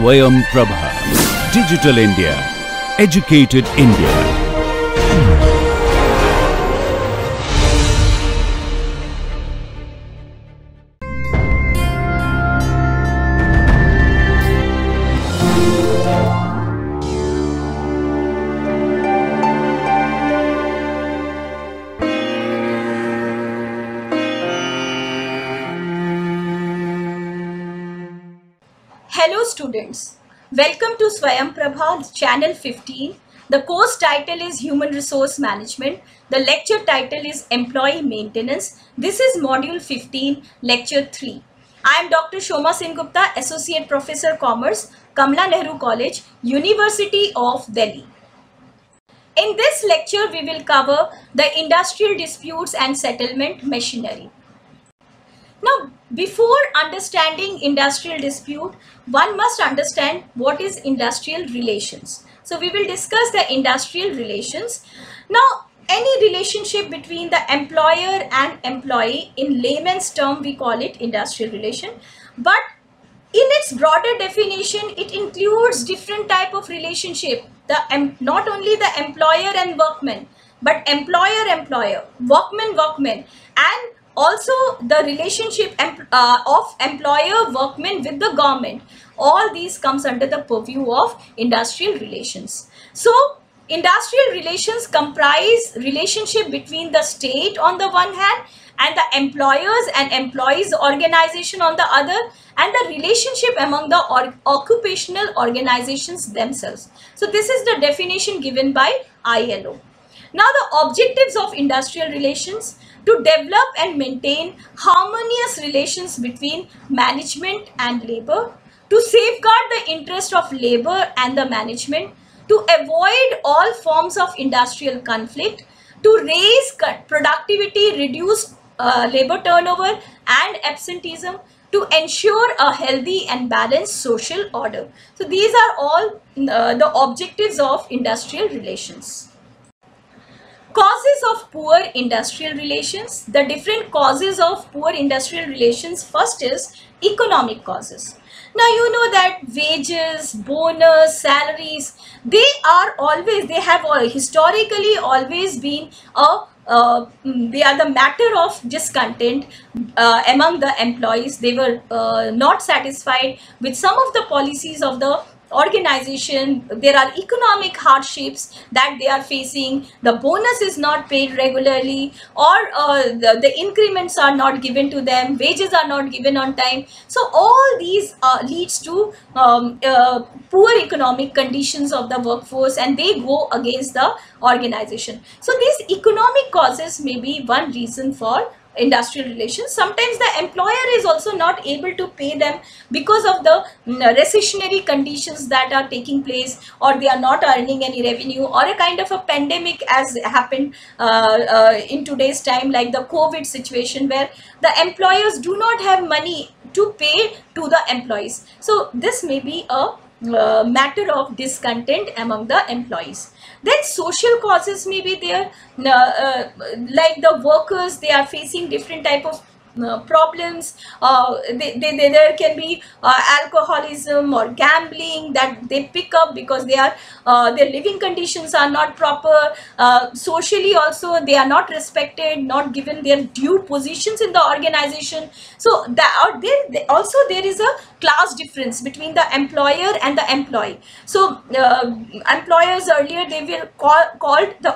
Swayam Prabha. Digital India. Educated India. Hello students, welcome to Swayam Prabha channel 15. The course title is Human Resource Management. The lecture title is Employee Maintenance. This is module 15, lecture 3. I am Dr. Shoma Singh Gupta, Associate Professor Commerce, Kamla Nehru College, University of Delhi. In this lecture, we will cover the industrial disputes and settlement machinery. Now, before understanding industrial dispute, one must understand what is industrial relations. So, we will discuss the industrial relations. Now, any relationship between the employer and employee, in layman's term, we call it industrial relation. But in its broader definition, it includes different type of relationship. Not only the employer and workman, but employer-employer, workman-workman, and also the relationship of employer-workman with the government. All these comes under the purview of industrial relations. So, industrial relations comprise relationship between the state on the one hand and the employers and employees organization on the other, and the relationship among the occupational organizations themselves. So, this is the definition given by ILO. Now, the objectives of industrial relations: to develop and maintain harmonious relations between management and labor, to safeguard the interest of labor and the management, to avoid all forms of industrial conflict, to raise productivity, reduce labor turnover and absenteeism, to ensure a healthy and balanced social order. So these are all the objectives of industrial relations. Causes of poor industrial relations. The different causes of poor industrial relations. First is economic causes. Now you know that wages, bonus, salaries, they have historically always been they are the matter of discontent among the employees. They were not satisfied with some of the policies of the organization. There are economic hardships that they are facing. The bonus is not paid regularly, or the increments are not given to them, wages are not given on time. So all these leads to poor economic conditions of the workforce, and they go against the organization. So these economic causes may be one reason for industrial relations. Sometimes the employer is also not able to pay them because of the recessionary conditions that are taking place, or they are not earning any revenue, or a kind of a pandemic as happened in today's time, like the COVID situation, where the employers do not have money to pay to the employees. So this may be a matter of discontent among the employees. Then social causes may be there, like the workers, they are facing different type of problems. There can be alcoholism or gambling that they pick up because their living conditions are not proper. Socially also they are not respected, not given their due positions in the organization. So there is a class difference between the employer and the employee. So employers earlier, they were called the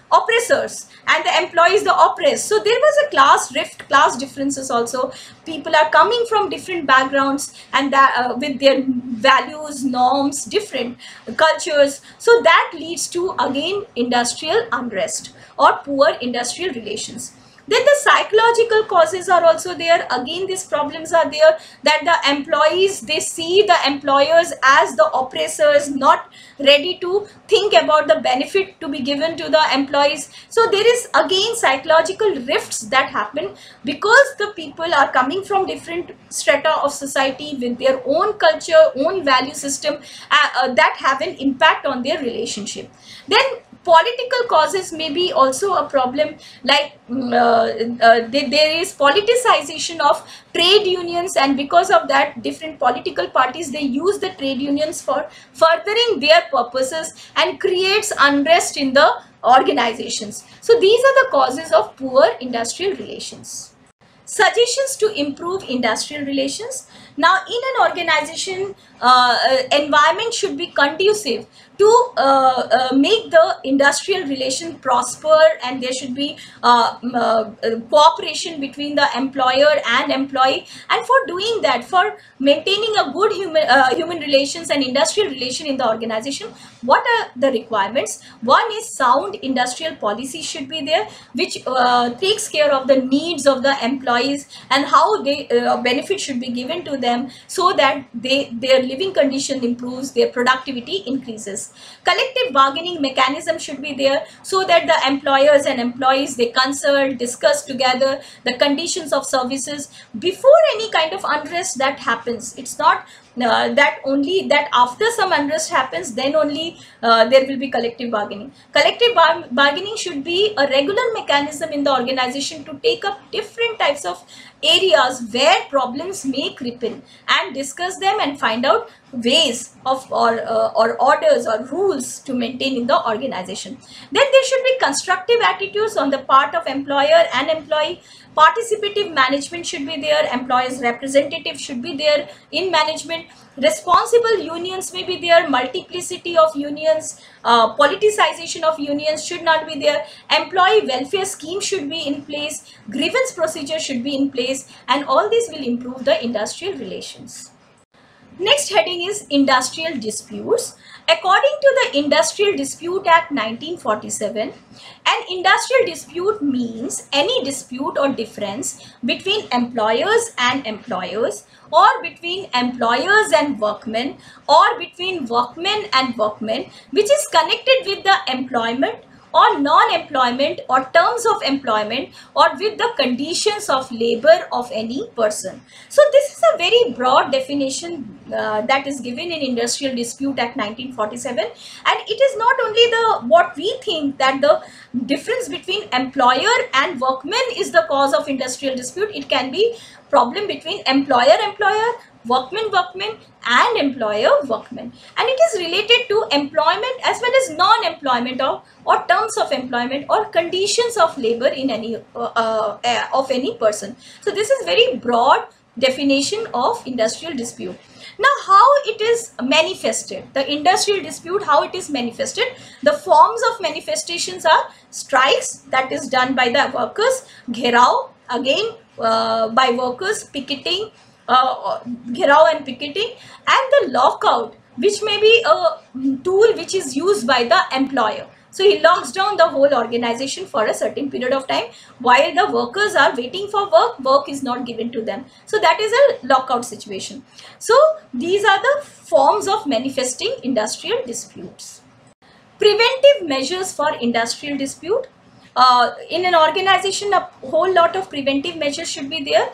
oppressors, and the employees the oppressed. So there was a class rift, class differences also. People are coming from different backgrounds, and that with their values, norms, different cultures. So that leads to again industrial unrest or poor industrial relations. Then the psychological causes are also there. Again, these problems are there, that the employees, they see the employers as the oppressors, not ready to think about the benefit to be given to the employees. So there is again psychological rifts that happen because the people are coming from different strata of society with their own culture, own value system that have an impact on their relationship. Then Political causes may be also a problem, like there is politicization of trade unions, and because of that different political parties, they use the trade unions for furthering their purposes and creates unrest in the organizations. So these are the causes of poor industrial relations. Suggestions to improve industrial relations. Now, in an organization, environment should be conducive to make the industrial relation prosper, and there should be cooperation between the employer and employee. And for doing that, for maintaining a good human relations and industrial relation in the organization, what are the requirements? One is sound industrial policy should be there, which takes care of the needs of the employees and how they benefit should be given to them, so that their living condition improves, their productivity increases. Collective bargaining mechanism should be there, so that the employers and employees, they consult, discuss together the conditions of services before any kind of unrest that happens. It's not that after some unrest happens, then only there will be collective bargaining. Collective bargaining should be a regular mechanism in the organization to take up different types of areas where problems may creep in, and discuss them and find out ways of or orders or rules to maintain in the organization. Then there should be constructive attitudes on the part of employer and employee. Participative management should be there. Employees representative should be there in management. Responsible unions may be there. Multiplicity of unions, politicization of unions should not be there. Employee welfare scheme should be in place. Grievance procedure should be in place, and all this will improve the industrial relations. Next heading is industrial disputes. According to the Industrial Dispute Act 1947, an industrial dispute means any dispute or difference between employers and employers, or between employers and workmen, or between workmen and workmen, which is connected with the employment or non-employment or terms of employment, or with the conditions of labor of any person. So this is a very broad definition that is given in Industrial Dispute Act 1947, and it is not only what we think that the difference between employer and workmen is the cause of industrial dispute. It can be problem between employer, workman, and employer, workman, and it is related to employment as well as non-employment or terms of employment or conditions of labor in any of any person. So this is very broad definition of industrial dispute. Now, how it is manifested, the industrial dispute, how it is manifested? The forms of manifestations are strikes, that is done by the workers, gherao, again by workers, picketing, gherao and picketing, and the lockout, which may be a tool which is used by the employer. So he locks down the whole organization for a certain period of time while the workers are waiting for work. Work is not given to them. So that is a lockout situation. So these are the forms of manifesting industrial disputes. Preventive measures for industrial dispute. In an organization, a whole lot of preventive measures should be there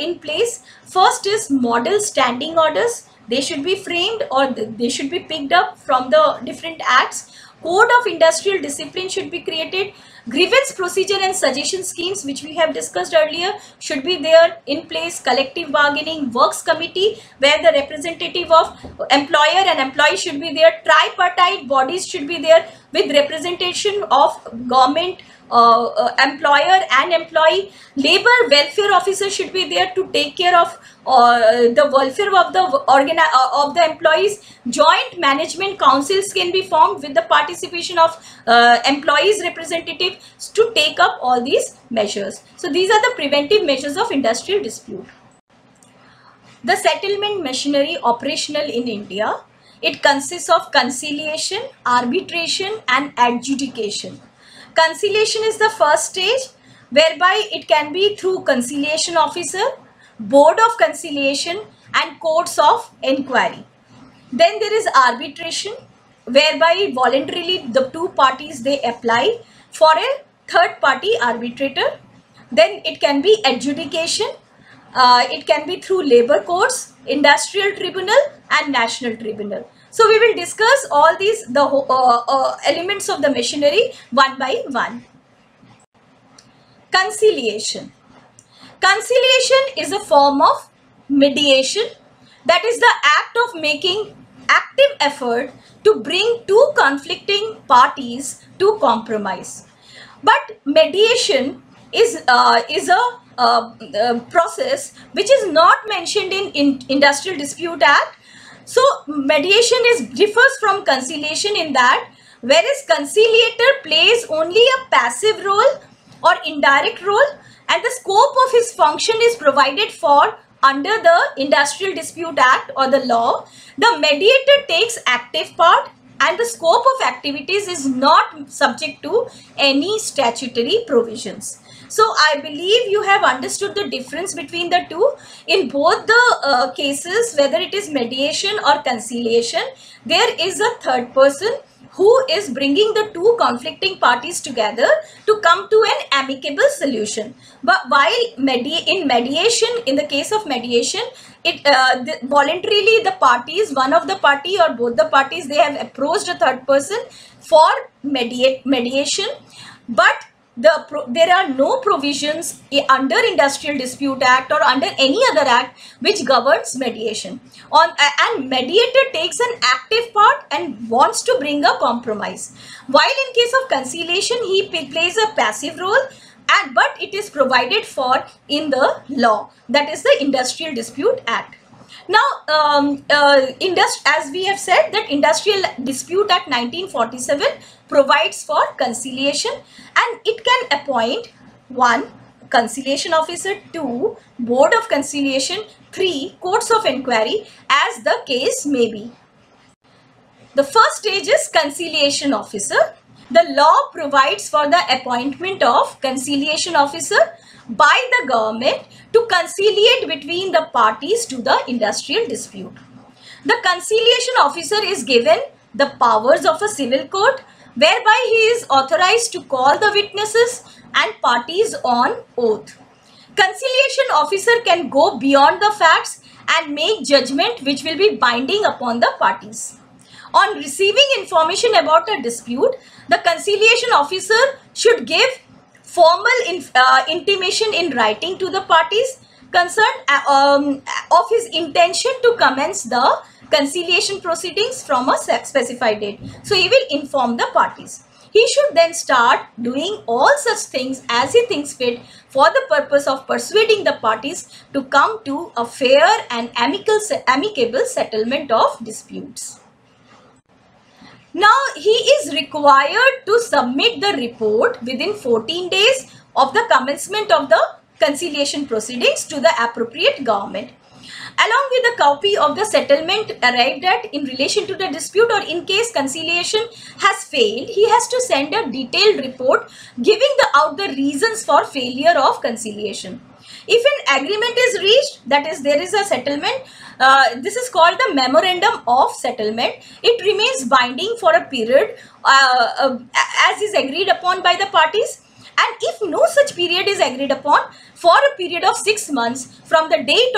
in place. First is model standing orders. They should be framed, or they should be picked up from the different acts. Code of industrial discipline should be created. Grievance procedure and suggestion schemes, which we have discussed earlier, should be there in place. Collective bargaining, works committee, where the representative of employer and employee should be there. Tripartite bodies should be there with representation of government, employer and employee. Labor welfare officer should be there to take care of the welfare of the employees. Joint management councils can be formed with the participation of employees representatives to take up all these measures. So these are the preventive measures of industrial dispute. The settlement machinery operational in India, it consists of conciliation, arbitration, and adjudication. Conciliation is the first stage, whereby it can be through conciliation officer, board of conciliation, and courts of inquiry. Then there is arbitration, whereby voluntarily the two parties, they apply for a third party arbitrator. Then it can be adjudication. It can be through labor courts, industrial tribunal, and national tribunal. So we will discuss all these elements of the machinery one by one. Conciliation. Conciliation is a form of mediation, that is the act of making active effort to bring two conflicting parties to compromise. But mediation is a process which is not mentioned in Industrial Dispute Act. So mediation differs from conciliation in that, whereas conciliator plays only a passive role or indirect role, and the scope of his function is provided for under the Industrial Dispute Act or the law, the mediator takes active part and the scope of activities is not subject to any statutory provisions. So I believe you have understood the difference between the two. In both the cases, whether it is mediation or conciliation, there is a third person who is bringing the two conflicting parties together to come to an amicable solution. But while in mediation, in the case of mediation, voluntarily the parties, one of the party or both the parties, they have approached a third person for mediation, but there are no provisions under Industrial Dispute Act or under any other act which governs mediation. And mediator takes an active part and wants to bring a compromise. While in case of conciliation, he plays a passive role, but it is provided for in the law, that is the Industrial Dispute Act. Now, as we have said, that Industrial Dispute Act 1947 provides for conciliation, and it can appoint 1. Conciliation officer, 2. Board of conciliation, 3. Courts of inquiry, as the case may be. The first stage is conciliation officer. The law provides for the appointment of conciliation officer by the government to conciliate between the parties to the industrial dispute. The conciliation officer is given the powers of a civil court, whereby he is authorized to call the witnesses and parties on oath. Conciliation officer can go beyond the facts and make judgment which will be binding upon the parties. On receiving information about a dispute, the conciliation officer should give formal intimation in writing to the parties concerned of his intention to commence the conciliation proceedings from a specified date. So he will inform the parties. He should then start doing all such things as he thinks fit for the purpose of persuading the parties to come to a fair and amicable settlement of disputes. Now, he is required to submit the report within 14 days of the commencement of the conciliation proceedings to the appropriate government, along with a copy of the settlement arrived at in relation to the dispute, or in case conciliation has failed, he has to send a detailed report giving out the reasons for failure of conciliation. If an agreement is reached, that is, there is a settlement, this is called the memorandum of settlement. It remains binding for a period as is agreed upon by the parties. And if no such period is agreed upon, for a period of 6 months from the date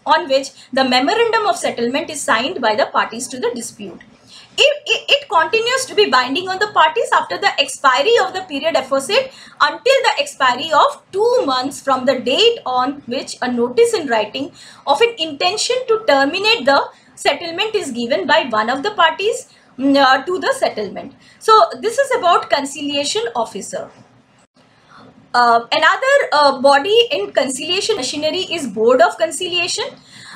on which the memorandum of settlement is signed by the parties to the dispute. It continues to be binding on the parties after the expiry of the period aforesaid until the expiry of 2 months from the date on which a notice in writing of an intention to terminate the settlement is given by one of the parties to the settlement. So this is about conciliation officer. Another body in conciliation machinery is Board of Conciliation.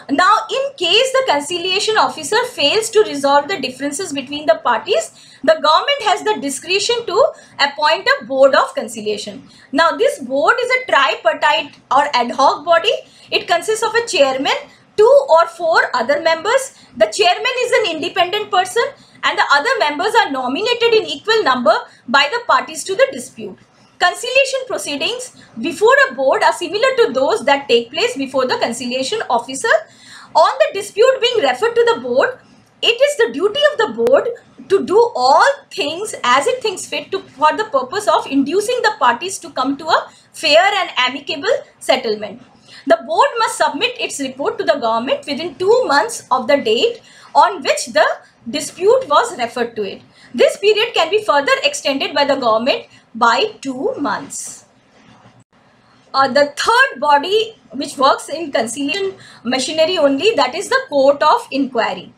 Now, in case the conciliation officer fails to resolve the differences between the parties, the government has the discretion to appoint a Board of Conciliation. Now, this board is a tripartite or ad hoc body. It consists of a chairman, 2 or 4 other members. The chairman is an independent person and the other members are nominated in equal number by the parties to the dispute. Conciliation proceedings before a board are similar to those that take place before the conciliation officer. On the dispute being referred to the board, it is the duty of the board to do all things as it thinks fit for the purpose of inducing the parties to come to a fair and amicable settlement. The board must submit its report to the government within 2 months of the date on which the dispute was referred to it. This period can be further extended by the government by 2 months. The third body which works in conciliation machinery only, that is the court of inquiry.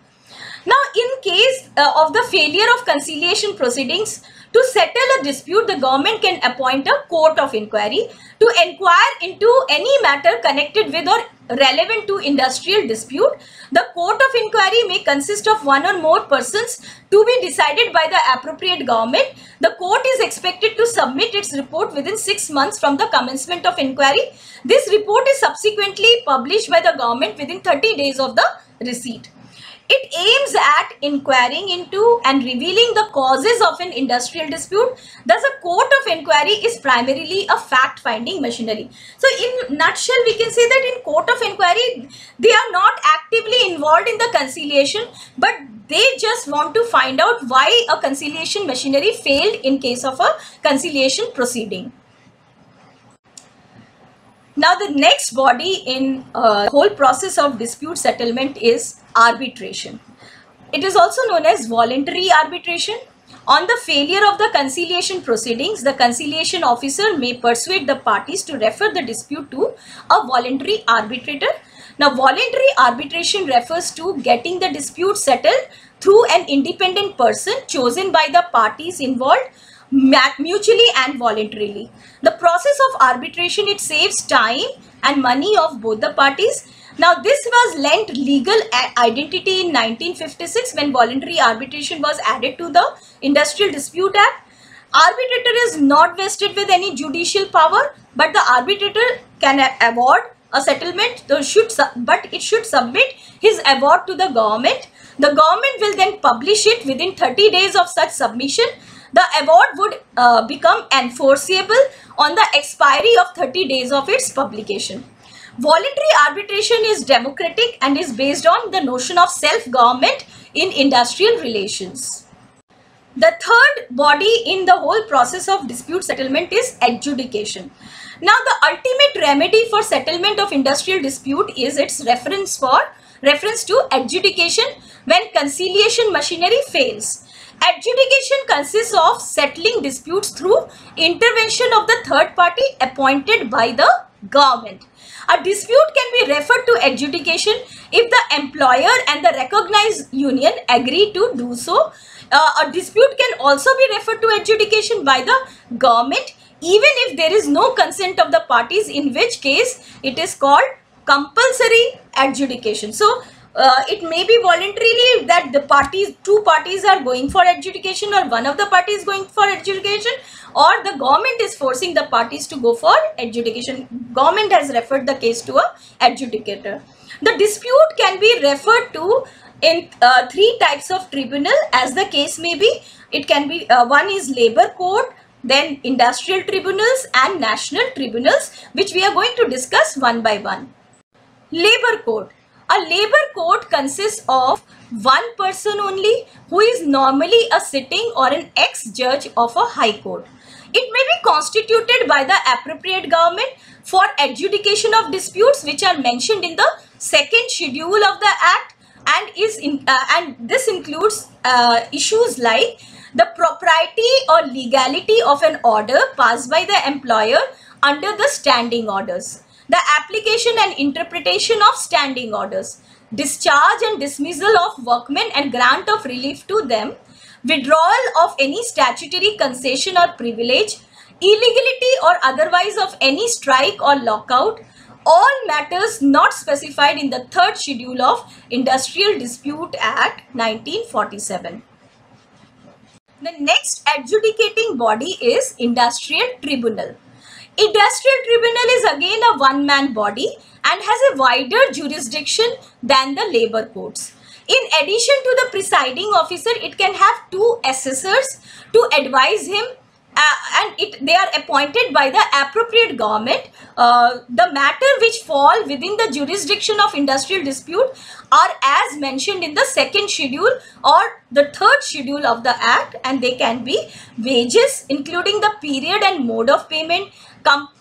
Now, in case of the failure of conciliation proceedings to settle a dispute, the government can appoint a court of inquiry to inquire into any matter connected with or relevant to industrial dispute. The court of inquiry may consist of one or more persons to be decided by the appropriate government. The court is expected to submit its report within 6 months from the commencement of inquiry. This report is subsequently published by the government within 30 days of the receipt. It aims at inquiring into and revealing the causes of an industrial dispute. Thus, a court of inquiry is primarily a fact-finding machinery. So, in nutshell, we can say that in court of inquiry, they are not actively involved in the conciliation, but they just want to find out why a conciliation machinery failed in case of a conciliation proceeding. Now, the next body in the whole process of dispute settlement is arbitration. It is also known as voluntary arbitration. On the failure of the conciliation proceedings, the conciliation officer may persuade the parties to refer the dispute to a voluntary arbitrator. Now, voluntary arbitration refers to getting the dispute settled through an independent person chosen by the parties involved mutually and voluntarily. The process of arbitration, it saves time and money of both the parties. Now, this was lent legal identity in 1956 when voluntary arbitration was added to the Industrial Dispute Act. Arbitrator is not vested with any judicial power, but the arbitrator can award a settlement, but it should submit his award to the government. The government will then publish it within 30 days of such submission. The award would become enforceable on the expiry of 30 days of its publication. Voluntary arbitration is democratic and is based on the notion of self-government in industrial relations. The third body in the whole process of dispute settlement is adjudication. Now, the ultimate remedy for settlement of industrial dispute is its reference to adjudication when conciliation machinery fails. Adjudication consists of settling disputes through intervention of the third party appointed by the government. A dispute can be referred to adjudication if the employer and the recognized union agree to do so. A dispute can also be referred to adjudication by the government even if there is no consent of the parties, in which case it is called compulsory adjudication. So, it may be voluntarily that the two parties are going for adjudication, or one of the parties going for adjudication, or the government is forcing the parties to go for adjudication. Government has referred the case to a adjudicator. The dispute can be referred to in three types of tribunal as the case may be. It can be one is labor court, then industrial tribunals and national tribunals, which we are going to discuss one by one. Labor court. A labor court consists of one person only who is normally a sitting or an ex-judge of a high court. It may be constituted by the appropriate government for adjudication of disputes which are mentioned in the second schedule of the Act, and this includes issues like the propriety or legality of an order passed by the employer under the standing orders, the application and interpretation of standing orders, discharge and dismissal of workmen and grant of relief to them, withdrawal of any statutory concession or privilege, illegality or otherwise of any strike or lockout, all matters not specified in the third schedule of Industrial Dispute Act 1947. The next adjudicating body is Industrial Tribunal. Industrial Tribunal is again a one-man body and has a wider jurisdiction than the labor courts. In addition to the presiding officer, it can have two assessors to advise him, and they are appointed by the appropriate government. The matter which fall within the jurisdiction of industrial dispute are as mentioned in the second schedule or the third schedule of the Act, and they can be wages including the period and mode of payment,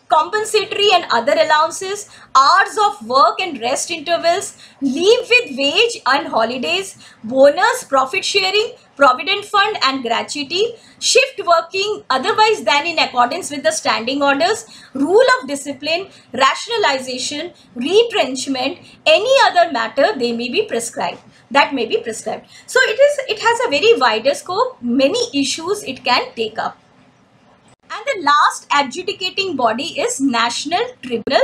compensatory and other allowances, hours of work and rest intervals, leave with wage and holidays, bonus, profit sharing, provident fund and gratuity, shift working otherwise than in accordance with the standing orders, rule of discipline, rationalization, retrenchment, any other matter they may be prescribed. That may be prescribed. So it has a very wider scope, many issues it can take up. And the last adjudicating body is National Tribunal.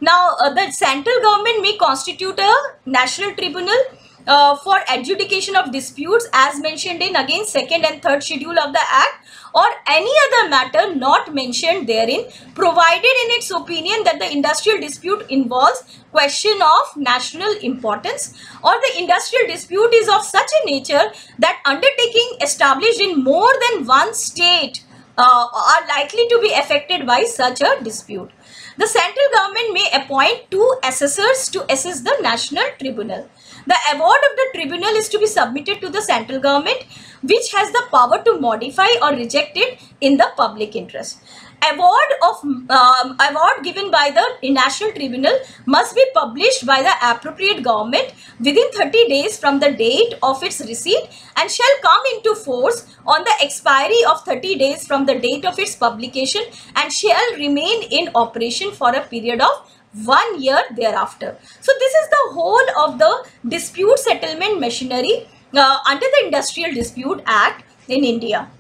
Now, the central government may constitute a national tribunal for adjudication of disputes as mentioned in again second and third schedule of the Act, or any other matter not mentioned therein, provided in its opinion that the industrial dispute involves question of national importance, or the industrial dispute is of such a nature that undertaking established in more than one state are likely to be affected by such a dispute. The central government may appoint 2 assessors to assess the national tribunal. The award of the tribunal is to be submitted to the central government, which has the power to modify or reject it in the public interest. Award given by the National Tribunal must be published by the appropriate government within 30 days from the date of its receipt, and shall come into force on the expiry of 30 days from the date of its publication, and shall remain in operation for a period of 1 year thereafter. So this is the whole of the dispute settlement machinery under the Industrial Dispute Act in India.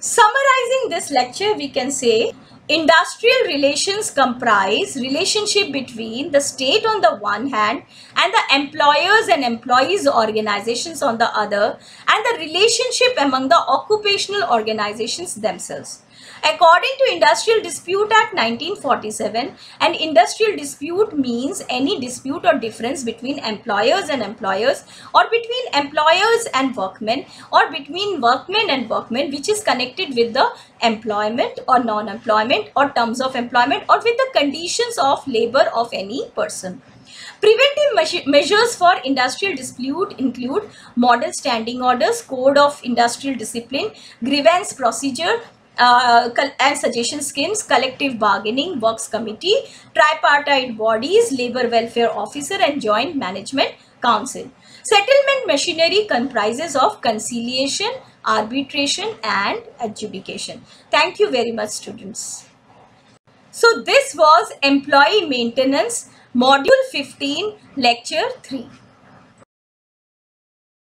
Summarizing this lecture, we can say industrial relations comprise relationship between the state on the one hand and the employers and employees organizations on the other, and the relationship among the occupational organizations themselves. According to Industrial Dispute Act 1947, an industrial dispute means any dispute or difference between employers and employers, or between employers and workmen, or between workmen and workmen, which is connected with the employment or non-employment or terms of employment, or with the conditions of labor of any person. Preventive measures for industrial dispute include model standing orders, code of industrial discipline, grievance procedure, and suggestion schemes, collective bargaining, works committee, tripartite bodies, labor welfare officer and joint management council. Settlement machinery comprises of conciliation, arbitration and adjudication. Thank you very much, students. So this was Employee Maintenance Module 15, Lecture 3.